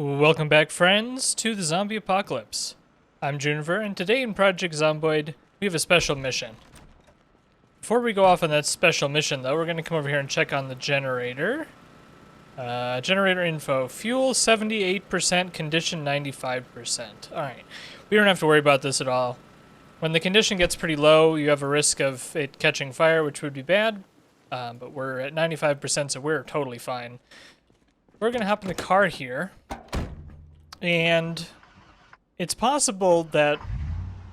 Welcome back, friends, to the zombie apocalypse. I'm Juniper, and today in Project Zomboid, we have a special mission. Before we go off on that special mission, though, we're going to come over here and check on the generator. Generator info. Fuel 78%, condition 95%. Alright, we don't have to worry about this at all. When the condition gets pretty low, you have a risk of it catching fire, which would be bad. But we're at 95%, so we're totally fine. We're going to hop in the car here. And it's possible that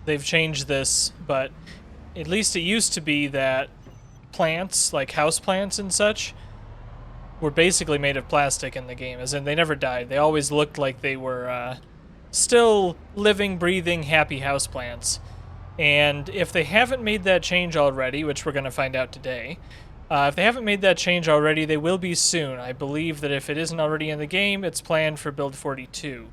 they've changed this, but at least it used to be that plants, like houseplants and such, were basically made of plastic in the game, as in they never died. They always looked like they were still living, breathing, happy houseplants. And if they haven't made that change already, which we're going to find out today, if they haven't made that change already, they will be soon. I believe that if it isn't already in the game, it's planned for build 42.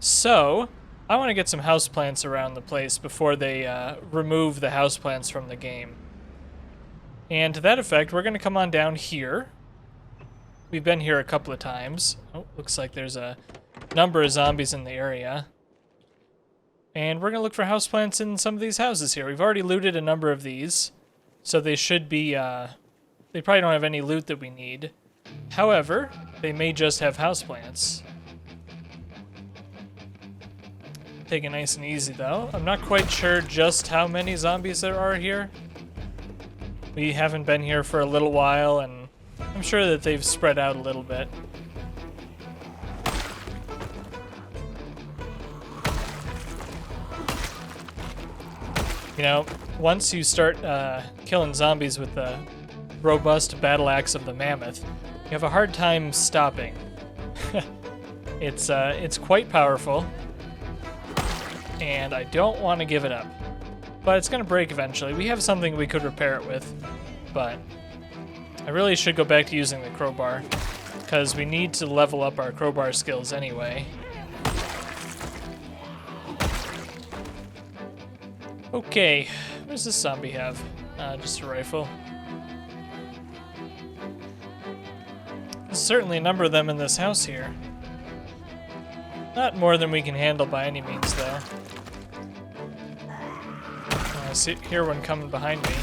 So, I want to get some houseplants around the place before they remove the houseplants from the game. And to that effect, we're going to come on down here. We've been here a couple of times. Oh, looks like there's a number of zombies in the area. And we're going to look for houseplants in some of these houses here. We've already looted a number of these, so they should be... They probably don't have any loot that we need. However, they may just have houseplants. Take it nice and easy, though. I'm not quite sure just how many zombies there are here. We haven't been here for a little while, and I'm sure that they've spread out a little bit. You know, once you start killing zombies with the robust battle axe of the mammoth, you have a hard time stopping. It's quite powerful, and I don't want to give it up. But it's going to break eventually. We have something we could repair it with, but I really should go back to using the crowbar, because we need to level up our crowbar skills anyway. Okay, what does this zombie have? Just a rifle. There's certainly a number of them in this house here. Not more than we can handle by any means, though. I hear one coming behind me.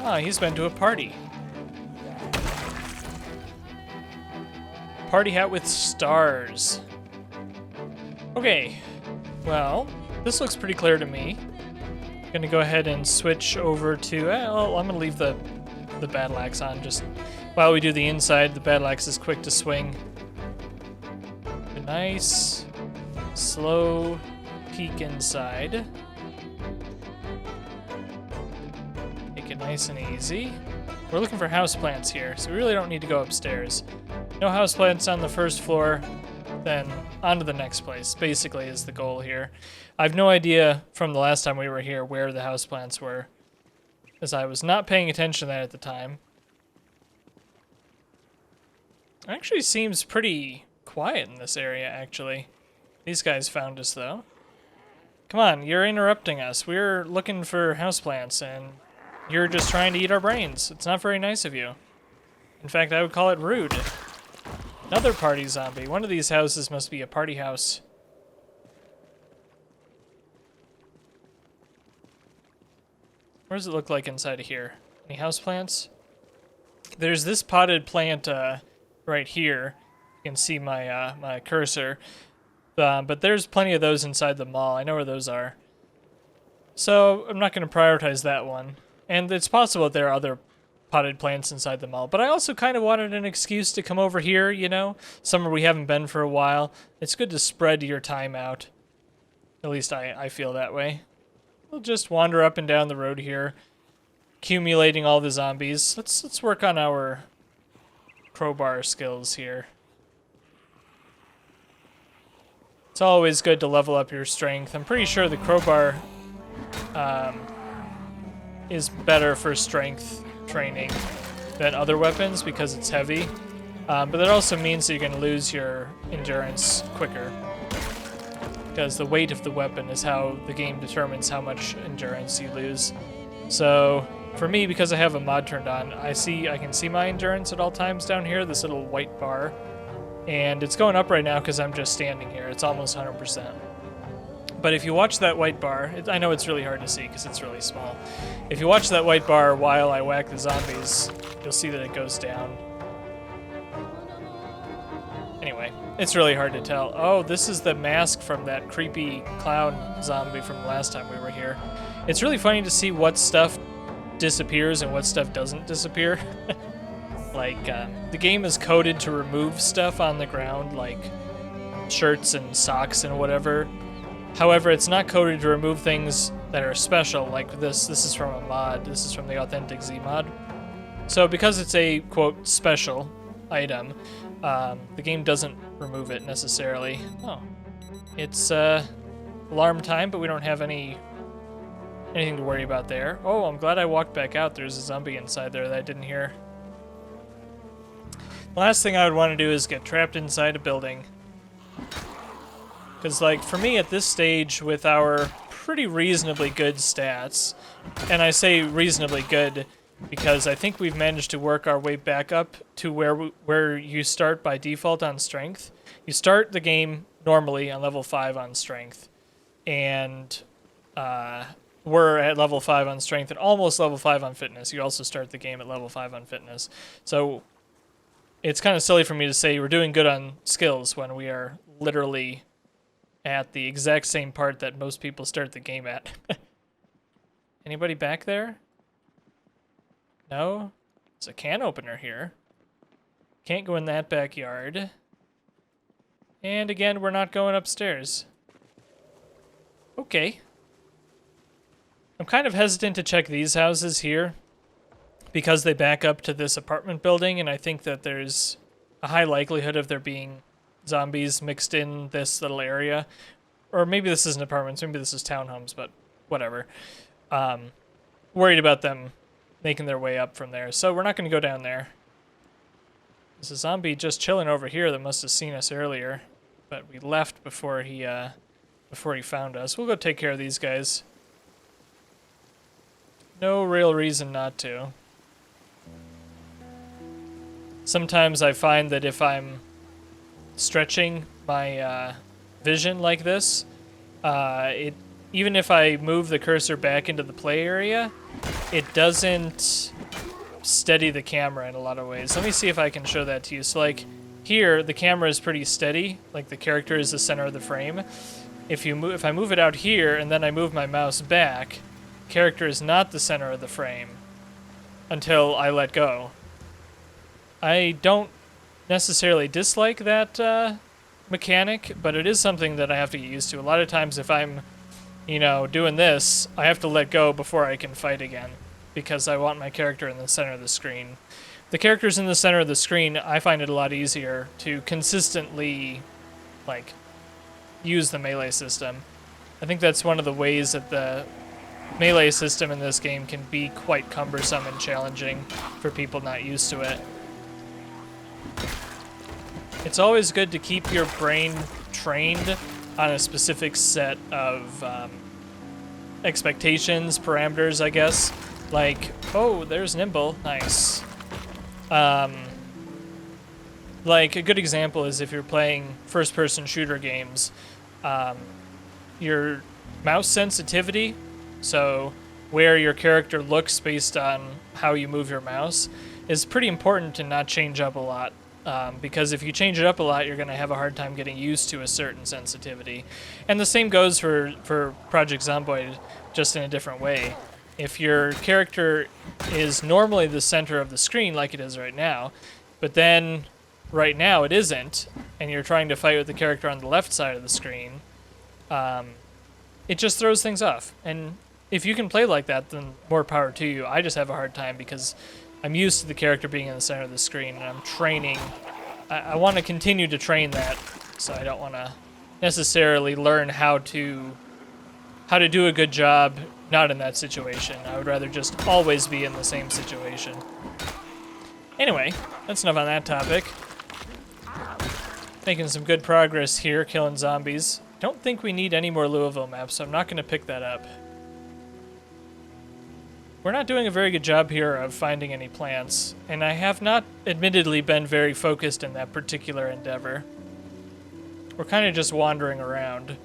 Ah, he's been to a party. Party hat with stars. Okay, well, this looks pretty clear to me. Gonna go ahead and switch over to, well, I'm gonna leave the battle axe on just while we do the inside. The battle axe is quick to swing. A nice, slow peek inside. Take it nice and easy. We're looking for houseplants here, so we really don't need to go upstairs. No houseplants on the first floor, then on to the next place, basically, is the goal here. I have no idea from the last time we were here where the houseplants were, as I was not paying attention to that at the time. It actually seems pretty quiet in this area, actually. These guys found us, though. Come on, you're interrupting us. We're looking for houseplants, and you're just trying to eat our brains. It's not very nice of you. In fact, I would call it rude. Another party zombie. One of these houses must be a party house. What does it look like inside of here? Any houseplants? There's this potted plant right here. You can see my my cursor. But there's plenty of those inside the mall. I know where those are. So I'm not going to prioritize that one. And it's possible that there are other potted plants inside the mall. But I also kind of wanted an excuse to come over here, you know? Somewhere we haven't been for a while. It's good to spread your time out. At least I feel that way. We'll just wander up and down the road here. accumulating all the zombies. Let's work on our crowbar skills here. It's always good to level up your strength. I'm pretty sure the crowbar is better for strength training than other weapons because it's heavy. But that also means that you're going to lose your endurance quicker. Because the weight of the weapon is how the game determines how much endurance you lose. So, for me, because I have a mod turned on, I can see my endurance at all times down here, this little white bar. And it's going up right now because I'm just standing here. It's almost 100%. But if you watch that white bar, I know it's really hard to see because it's really small. If you watch that white bar while I whack the zombies, you'll see that it goes down. Anyway, it's really hard to tell. Oh, this is the mask from that creepy clown zombie from the last time we were here. It's really funny to see what stuff disappears and what stuff doesn't disappear. Like, the game is coded to remove stuff on the ground, like shirts and socks and whatever. However, it's not coded to remove things that are special, like this. This is from a mod. This is from the Authentic Z mod. So because it's a, quote, special item, the game doesn't remove it necessarily. Oh, it's alarm time, but we don't have anything to worry about there. Oh, I'm glad I walked back out. There's a zombie inside there that I didn't hear. The last thing I would want to do is get trapped inside a building. Because, like, for me at this stage, with our pretty reasonably good stats, and I say reasonably good because I think we've managed to work our way back up to where you start by default on strength. You start the game normally on level 5 on strength, and we're at level 5 on strength and almost level 5 on fitness. You also start the game at level 5 on fitness. So it's kind of silly for me to say we're doing good on skills when we are literally at the exact same part that most people start the game at. Anybody back there? No? There's a can opener here. Can't go in that backyard. And again, we're not going upstairs. Okay. I'm kind of hesitant to check these houses here because they back up to this apartment building, and I think that there's a high likelihood of there being zombies mixed in this little area. Or maybe this isn't apartments, maybe this is townhomes, but whatever. Worried about them making their way up from there, so we're not going to go down there. There's a zombie just chilling over here that must have seen us earlier, but we left before he found us. We'll go take care of these guys. No real reason not to. Sometimes I find that if I'm stretching my vision like this, even if I move the cursor back into the play area, it doesn't steady the camera in a lot of ways. Let me see if I can show that to you. So like here, the camera is pretty steady, like the character is the center of the frame. If I move it out here and then I move my mouse back, character is not the center of the frame until I let go. I don't necessarily dislike that mechanic, but it is something that I have to get used to. A lot of times if I'm, doing this, I have to let go before I can fight again because I want my character in the center of the screen. The character's in the center of the screen, I find it a lot easier to consistently, use the melee system. I think that's one of the ways that the melee system in this game can be quite cumbersome and challenging for people not used to it. It's always good to keep your brain trained on a specific set of expectations, parameters, I guess. Like, oh, there's Nimble. Nice. Like, a good example is if you're playing first-person shooter games, your mouse sensitivity, so where your character looks based on how you move your mouse, is pretty important to not change up a lot. Because if you change it up a lot, you're going to have a hard time getting used to a certain sensitivity. And the same goes for Project Zomboid, just in a different way. If your character is normally the center of the screen, like it is right now, but then right now it isn't, and you're trying to fight with the character on the left side of the screen, it just throws things off. And if you can play like that, then more power to you. I just have a hard time because I'm used to the character being in the center of the screen, and I'm training. I want to continue to train that, so I don't want to necessarily learn how to do a good job not in that situation. I would rather just always be in the same situation. Anyway, that's enough on that topic. Making some good progress here, killing zombies. Don't think we need any more Louisville maps, so I'm not going to pick that up. We're not doing a very good job here of finding any plants, and I have not admittedly been very focused in that particular endeavor. We're kind of just wandering around,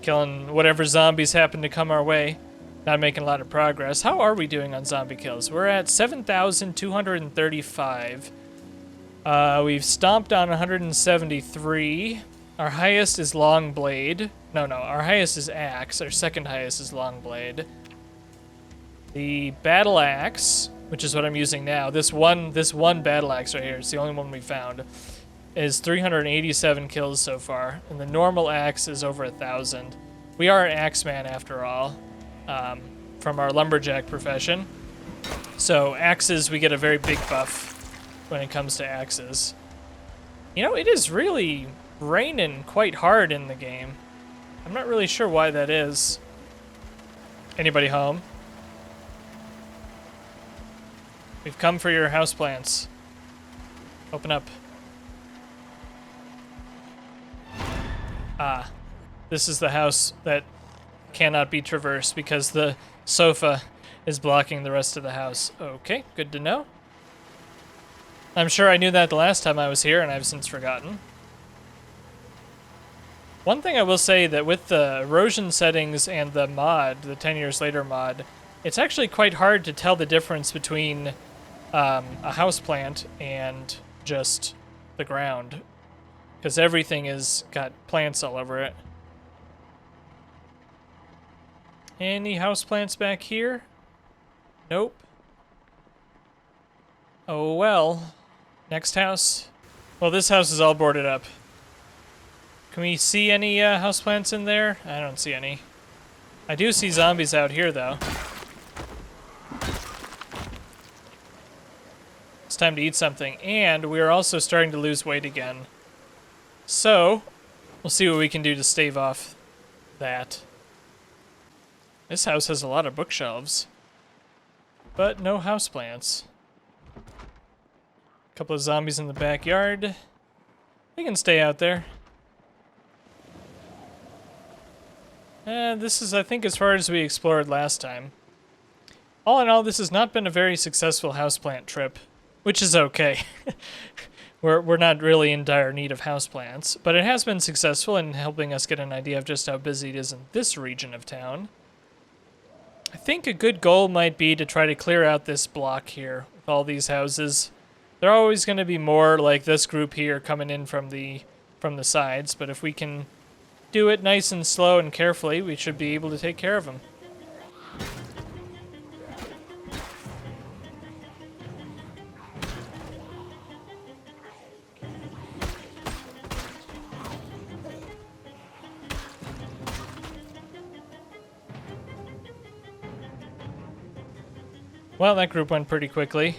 killing whatever zombies happen to come our way, not making a lot of progress. How are we doing on zombie kills? We're at 7,235. We've stomped on 173. Our highest is long blade. No, our highest is axe. Our second highest is long blade. The battle axe, which is what I'm using now, this one battle axe right here, it's the only one we found, is 387 kills so far, and the normal axe is over 1,000. We are an axeman after all, from our lumberjack profession. So axes, we get a very big buff when it comes to axes. You know, it is really raining quite hard in the game. I'm not really sure why that is. Anybody home? We've come for your houseplants. Open up. Ah, this is the house that cannot be traversed because the sofa is blocking the rest of the house. Okay, good to know. I'm sure I knew that the last time I was here, and I've since forgotten. One thing I will say that with the erosion settings and the mod, the 10 years later mod, it's actually quite hard to tell the difference between a houseplant and just the ground, because everything has got plants all over it. Any houseplants back here? Nope. Oh well. Next house. Well, this house is all boarded up. Can we see any houseplants in there? I don't see any. I do see zombies out here, though. It's time to eat something, and we're also starting to lose weight again. So, we'll see what we can do to stave off that. This house has a lot of bookshelves, but no houseplants. A couple of zombies in the backyard. They can stay out there. This is, I think, as far as we explored last time. All in all, this has not been a very successful houseplant trip, which is okay. We're not really in dire need of houseplants, but it has been successful in helping us get an idea of just how busy it is in this region of town. I think a good goal might be to try to clear out this block here with all these houses. There are always going to be more like this group here coming in from the sides, but if we can do it nice and slow and carefully, we should be able to take care of them. Well, that group went pretty quickly.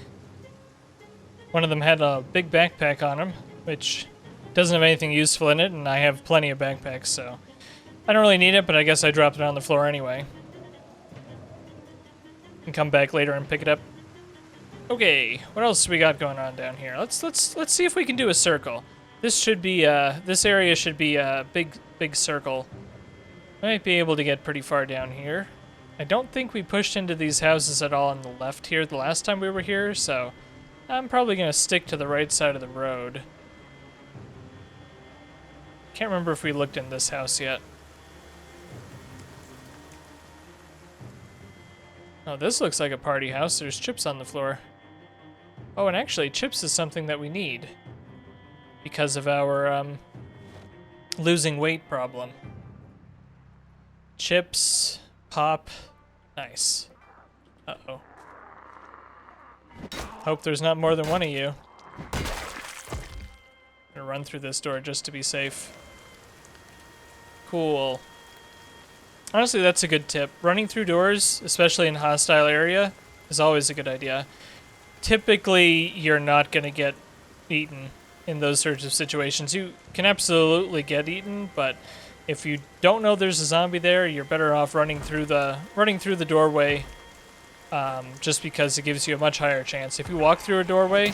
One of them had a big backpack on him, which doesn't have anything useful in it, and I have plenty of backpacks, so I don't really need it, but I guess I dropped it on the floor anyway. And come back later and pick it up. Okay, what else we got going on down here? Let's see if we can do a circle. This should be this area should be a big circle. I might be able to get pretty far down here. I don't think we pushed into these houses at all on the left here the last time we were here, so I'm probably going to stick to the right side of the road. Can't remember if we looked in this house yet. Oh, this looks like a party house. There's chips on the floor. Oh, and actually, chips is something that we need because of our losing weight problem. Chips, pop, nice. Uh-oh. Hope there's not more than one of you. I'm gonna run through this door just to be safe. Cool. Honestly, that's a good tip. Running through doors, especially in hostile area, is always a good idea. Typically, you're not going to get eaten in those sorts of situations. You can absolutely get eaten, but if you don't know there's a zombie there, you're better off running through the doorway, just because it gives you a much higher chance. If you walk through a doorway,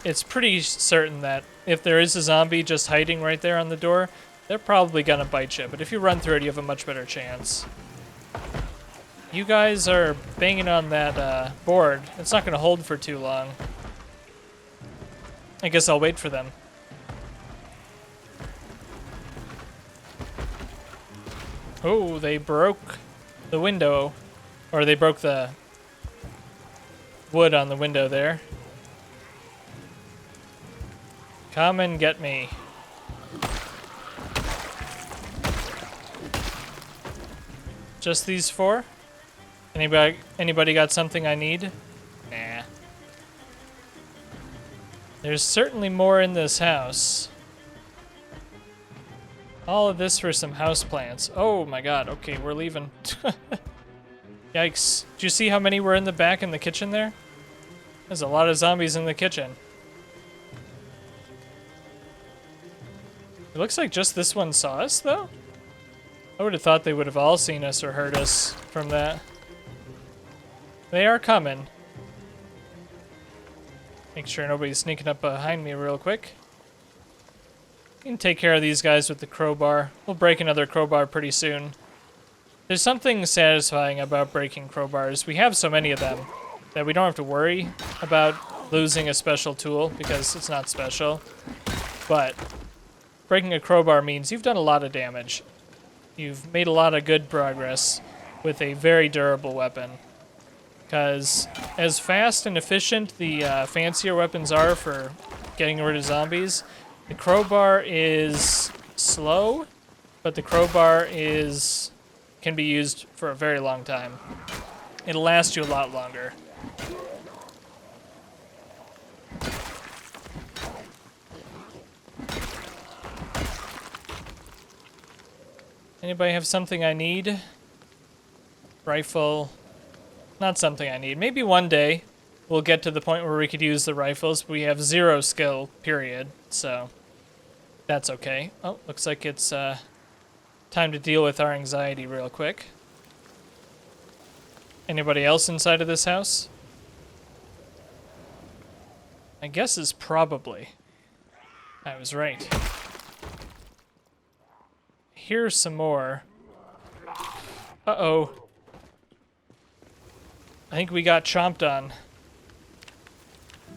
it's pretty certain that if there is a zombie just hiding right there on the door, they're probably gonna bite you. But if you run through it, you have a much better chance. You guys are banging on that board. It's not gonna hold for too long. I guess I'll wait for them. Oh, they broke the window. Or they broke the wood on the window there. Come and get me. Just these 4? Anybody got something I need? Nah. There's certainly more in this house. All of this for some houseplants. Oh my god, okay, we're leaving. Yikes. Did you see how many were in the back in the kitchen there? There's a lot of zombies in the kitchen. It looks like just this one saw us, though? I would have thought they would have all seen us or heard us from that. They are coming. Make sure nobody's sneaking up behind me real quick. We can take care of these guys with the crowbar. We'll break another crowbar pretty soon. There's something satisfying about breaking crowbars. We have so many of them that we don't have to worry about losing a special tool because it's not special. But breaking a crowbar means you've done a lot of damage. You've made a lot of good progress with a very durable weapon. Because as fast and efficient the fancier weapons are for getting rid of zombies, the crowbar is slow, but the crowbar can be used for a very long time. It'll last you a lot longer. Anybody have something I need? Rifle. Not something I need. Maybe one day we'll get to the point where we could use the rifles, but we have 0 skill, period. So that's okay. Oh, looks like it's time to deal with our anxiety real quick. Anybody else inside of this house? My guess is probably. I was right. Here's some more. Uh-oh. I think we got chomped on.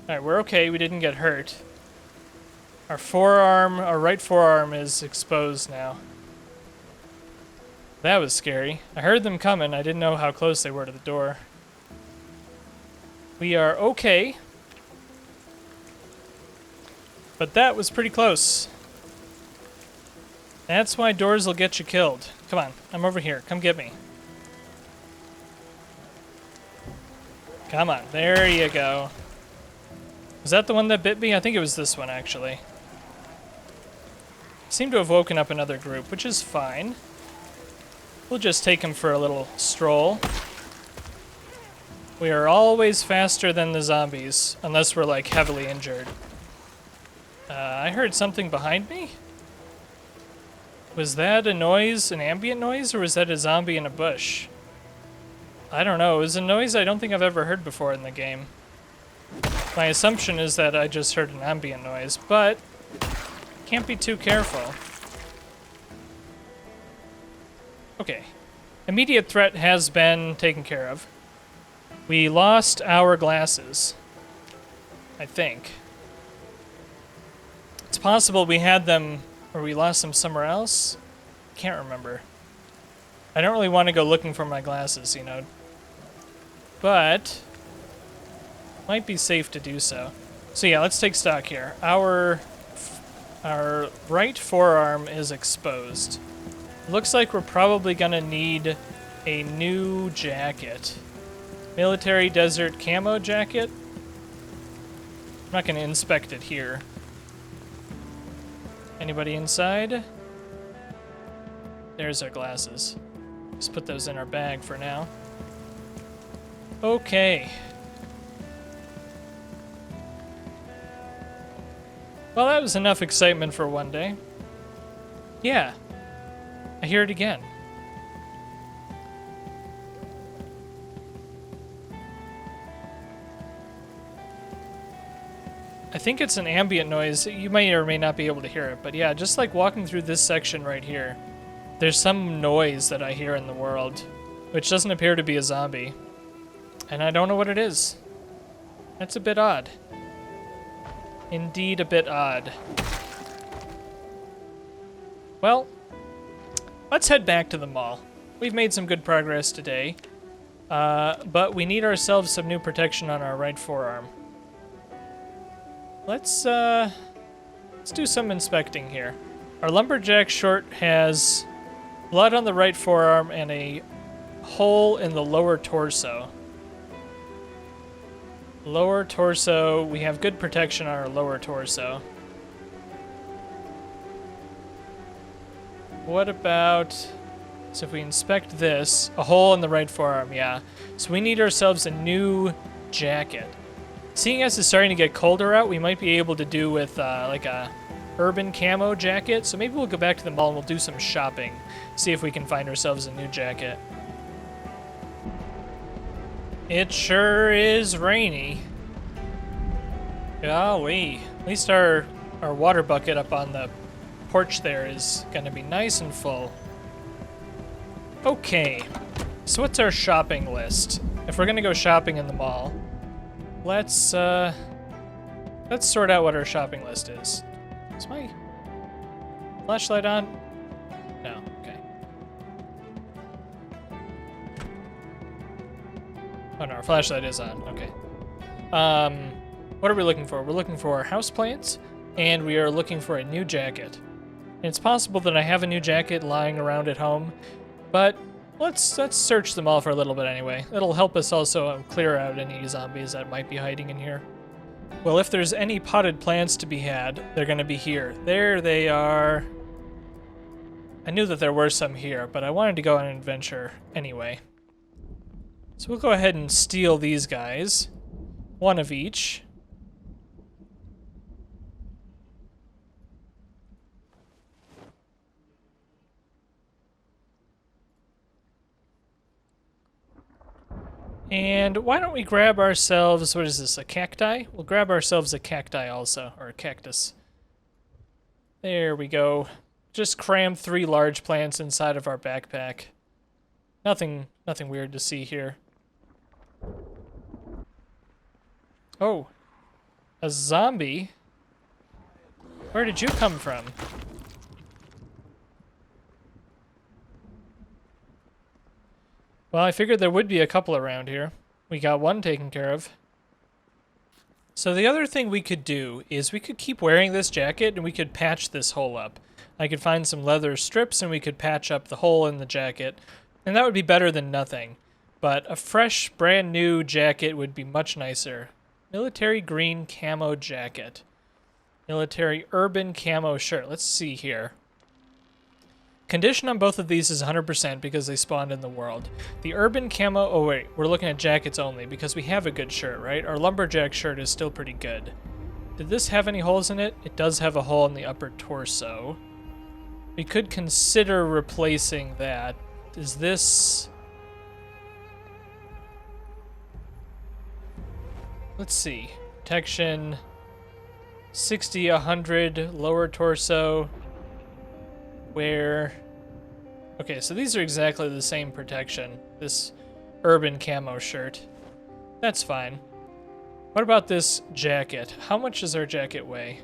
Alright, we're okay. We didn't get hurt. Our right forearm is exposed now. That was scary. I heard them coming. I didn't know how close they were to the door. We are okay. But that was pretty close. That's why doors will get you killed. Come on, I'm over here. Come get me. Come on, there you go. Was that the one that bit me? I think it was this one, actually. Seem to have woken up another group, which is fine. We'll just take him for a little stroll. We are always faster than the zombies, unless we're, like, heavily injured. I heard something behind me? Was that a noise, an ambient noise, or was that a zombie in a bush? I don't know. It was a noise I don't think I've ever heard before in the game. My assumption is that I just heard an ambient noise, but can't be too careful. Okay. Immediate threat has been taken care of. We lost our glasses, I think. It's possible we had them, or we lost them somewhere else. Can't remember. I don't really want to go looking for my glasses, you know. But might be safe to do so. So yeah, let's take stock here. Our right forearm is exposed. Looks like we're probably gonna need a new jacket. Military desert camo jacket. I'm not gonna inspect it here. Anybody inside? There's our glasses. Just put those in our bag for now. Okay. Well, that was enough excitement for one day. Yeah. I hear it again. I think it's an ambient noise. You may or may not be able to hear it, but yeah, just like walking through this section right here, there's some noise that I hear in the world, which doesn't appear to be a zombie. And I don't know what it is. That's a bit odd. Indeed, a bit odd. Well, let's head back to the mall. We've made some good progress today, but we need ourselves some new protection on our right forearm. Let's do some inspecting here. Our lumberjack shirt has blood on the right forearm and a hole in the lower torso. Lower torso, we have good protection on our lower torso. What about, so if we inspect this, a hole in the right forearm, yeah. So we need ourselves a new jacket. Seeing as it's starting to get colder out, we might be able to do with like a urban camo jacket. So maybe we'll go back to the mall and we'll do some shopping. See if we can find ourselves a new jacket. It sure is rainy. Golly. At least our water bucket up on the porch there is going to be nice and full. Okay. So what's our shopping list? If we're going to go shopping in the mall, let's sort out what our shopping list is. Is my flashlight on? No. Okay. Oh no, our flashlight is on. Okay. What are we looking for? We're looking for houseplants, and we are looking for a new jacket. And it's possible that I have a new jacket lying around at home, but let's search them all for a little bit anyway. It'll help us also clear out any zombies that might be hiding in here. Well, if there's any potted plants to be had, they're going to be here. There they are. I knew that there were some here, but I wanted to go on an adventure anyway. So we'll go ahead and steal these guys. One of each. And why don't we grab ourselves, what is this, a cacti? We'll grab ourselves a cacti also, or a cactus. There we go. Just cram 3 large plants inside of our backpack. Nothing weird to see here. Oh, a zombie? Where did you come from? Well, I figured there would be a couple around here. We got one taken care of. So the other thing we could do is we could keep wearing this jacket and we could patch this hole up. I could find some leather strips and we could patch up the hole in the jacket. And that would be better than nothing. But a fresh, brand new jacket would be much nicer. Military green camo jacket. Military urban camo shirt. Let's see here. Condition on both of these is 100% because they spawned in the world. The urban camo, oh wait, we're looking at jackets only because we have a good shirt, right? Our lumberjack shirt is still pretty good. Did this have any holes in it? It does have a hole in the upper torso. We could consider replacing that. Is this... Let's see. Protection 60, 100, lower torso. Where... Okay, so these are exactly the same protection. This urban camo shirt. That's fine. What about this jacket? How much does our jacket weigh?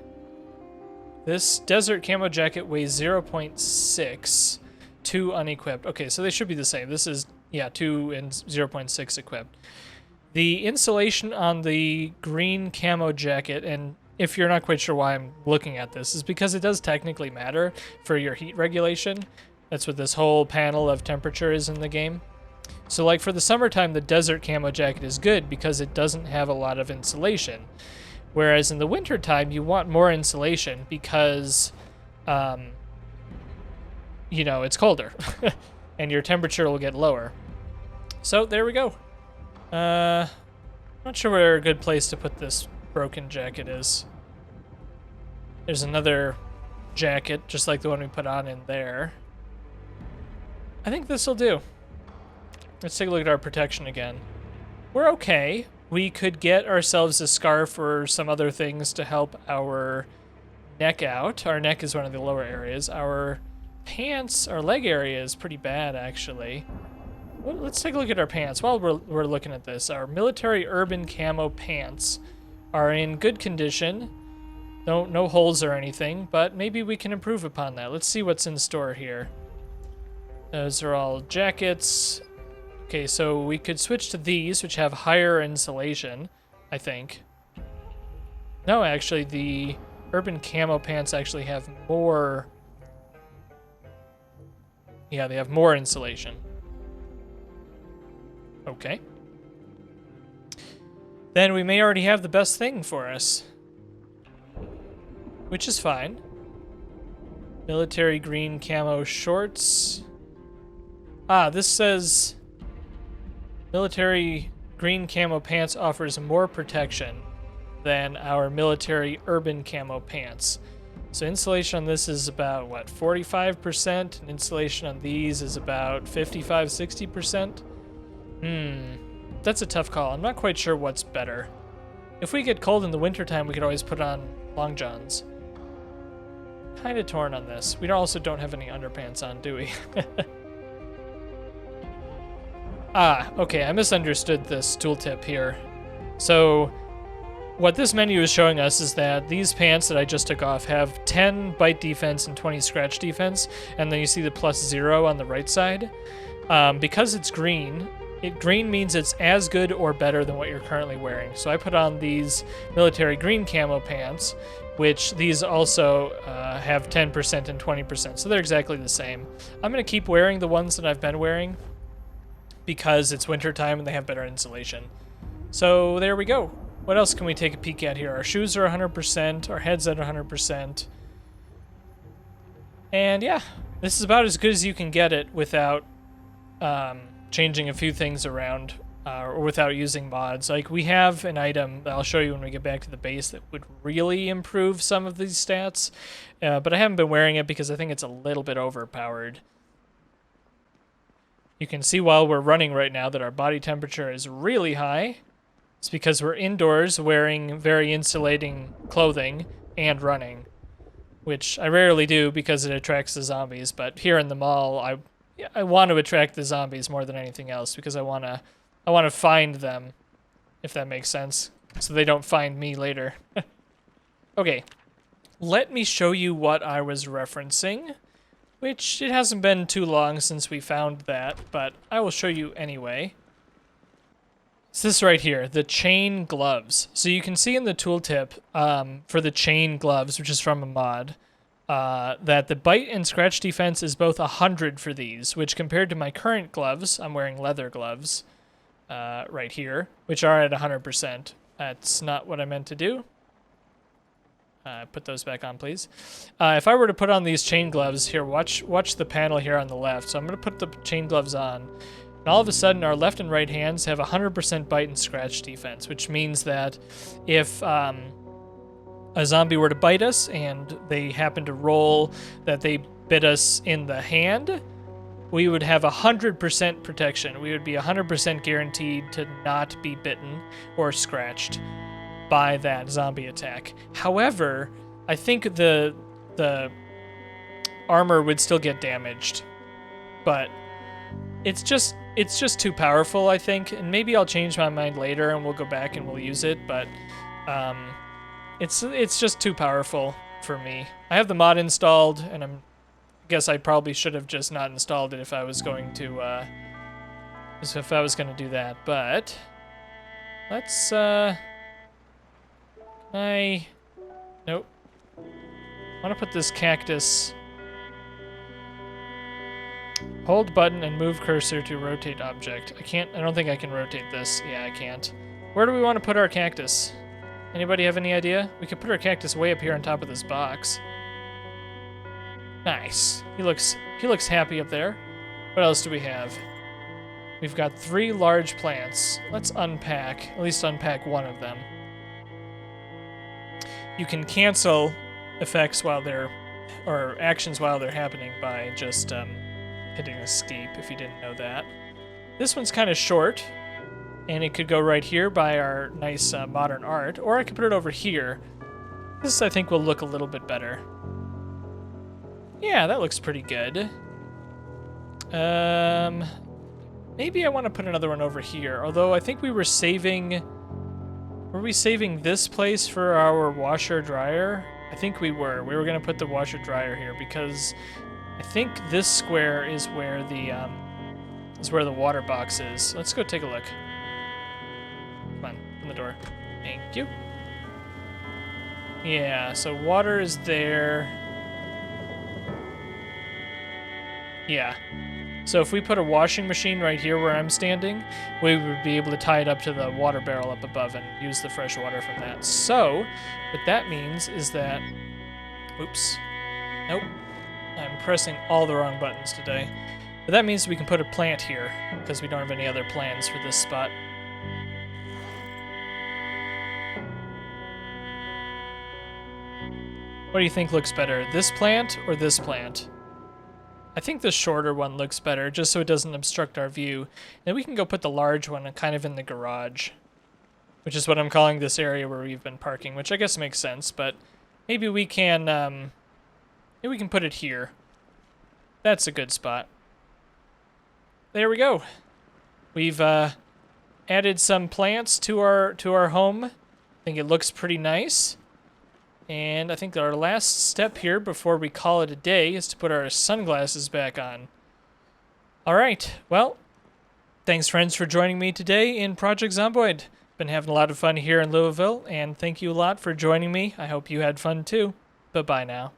This desert camo jacket weighs 0.6. 2 unequipped. Okay, so they should be the same. This is, yeah, 2 and 0.6 equipped. The insulation on the green camo jacket, and if you're not quite sure why I'm looking at this, is because it does technically matter for your heat regulation. That's what this whole panel of temperature is in the game. So like for the summertime, the desert camo jacket is good because it doesn't have a lot of insulation. Whereas in the wintertime, you want more insulation because, you know, it's colder. and your temperature will get lower. So there we go. Not sure where a good place to put this broken jacket is. There's another jacket, just like the one we put on in there. I think this will do. Let's take a look at our protection again. We're okay. We could get ourselves a scarf or some other things to help our neck out. Our neck is one of the lower areas. Our pants, our leg area is pretty bad, actually. Well, let's take a look at our pants while we're looking at this. Our military urban camo pants are in good condition. No holes or anything, but maybe we can improve upon that. Let's see what's in store here. Those are all jackets. Okay, so we could switch to these, which have higher insulation, I think. No, actually, the urban camo pants actually have more... Yeah, they have more insulation. Okay. Then we may already have the best thing for us. Which is fine. Military green camo shorts. Ah, this says... Military green camo pants offers more protection than our military urban camo pants. So insulation on this is about, what, 45%? And insulation on these is about 55-60%? That's a tough call. I'm not quite sure what's better. If we get cold in the wintertime, we could always put on long johns. Kind of torn on this. We also don't have any underpants on, do we? Ah, okay, I misunderstood this tooltip here. So, what this menu is showing us is that these pants that I just took off have 10 bite defense and 20 scratch defense, and then you see the +0 on the right side. Because it's green, green means it's as good or better than what you're currently wearing. So I put on these military green camo pants, which these also have 10% and 20%, so they're exactly the same. I'm going to keep wearing the ones that I've been wearing, because it's wintertime and they have better insulation. So there we go. What else can we take a peek at here? Our shoes are 100%, our head's at 100%. And yeah, this is about as good as you can get it without changing a few things around or without using mods. Like, we have an item that I'll show you when we get back to the base that would really improve some of these stats, but I haven't been wearing it because I think it's a little bit overpowered. You can see while we're running right now that our body temperature is really high. It's because we're indoors wearing very insulating clothing and running, which I rarely do because it attracts the zombies, but here in the mall, I want to attract the zombies more than anything else because I want to find them, if that makes sense, so they don't find me later. Okay, let me show you what I was referencing. Which, it hasn't been too long since we found that, but I will show you anyway. It's this right here, the chain gloves. So you can see in the tooltip for the chain gloves, which is from a mod, that the bite and scratch defense is both 100 for these, which compared to my current gloves, I'm wearing leather gloves right here, which are at 100%. That's not what I meant to do. Put those back on, please. If I were to put on these chain gloves here, watch the panel here on the left. So I'm going to put the chain gloves on. And all of a sudden, our left and right hands have 100% bite and scratch defense, which means that if a zombie were to bite us and they happen to roll that they bit us in the hand, we would have 100% protection. We would be 100% guaranteed to not be bitten or scratched by that zombie attack. However, I think the armor would still get damaged, but it's just too powerful, I think, and maybe I'll change my mind later and we'll go back and we'll use it, but it's just too powerful for me. I have the mod installed, and I guess I probably should have just not installed it if I was going to do that, but let's nope. I want to put this cactus. Hold button and move cursor to rotate object. I don't think I can rotate this. Yeah, I can't. Where do we want to put our cactus? Anybody have any idea? We could put our cactus way up here on top of this box. Nice. He looks happy up there. What else do we have? We've got 3 large plants. Let's unpack, at least unpack one of them. You can cancel effects while they're, or actions while they're happening by just hitting escape, if you didn't know that. This one's kind of short, and it could go right here by our nice modern art, or I could put it over here. This, I think, will look a little bit better. Yeah, that looks pretty good. Maybe I want to put another one over here, although I think we were saving... Were we saving this place for our washer-dryer? I think we were. We were going to put the washer-dryer here because I think this square is where the water box is. Let's go take a look. Come on, open the door. Thank you. Yeah, so water is there. Yeah. So if we put a washing machine right here where I'm standing, we would be able to tie it up to the water barrel up above and use the fresh water from that. So what that means is that... Oops. Nope. I'm pressing all the wrong buttons today. But that means we can put a plant here, because we don't have any other plans for this spot. What do you think looks better, this plant or this plant? I think the shorter one looks better, just so it doesn't obstruct our view. And we can go put the large one kind of in the garage, which is what I'm calling this area where we've been parking, which I guess makes sense, but maybe we can put it here. That's a good spot. There we go. We've added some plants to our home. I think it looks pretty nice. And I think our last step here before we call it a day is to put our sunglasses back on. All right, well, thanks friends for joining me today in Project Zomboid. Been having a lot of fun here in Louisville, and thank you a lot for joining me. I hope you had fun too. Bye-bye now.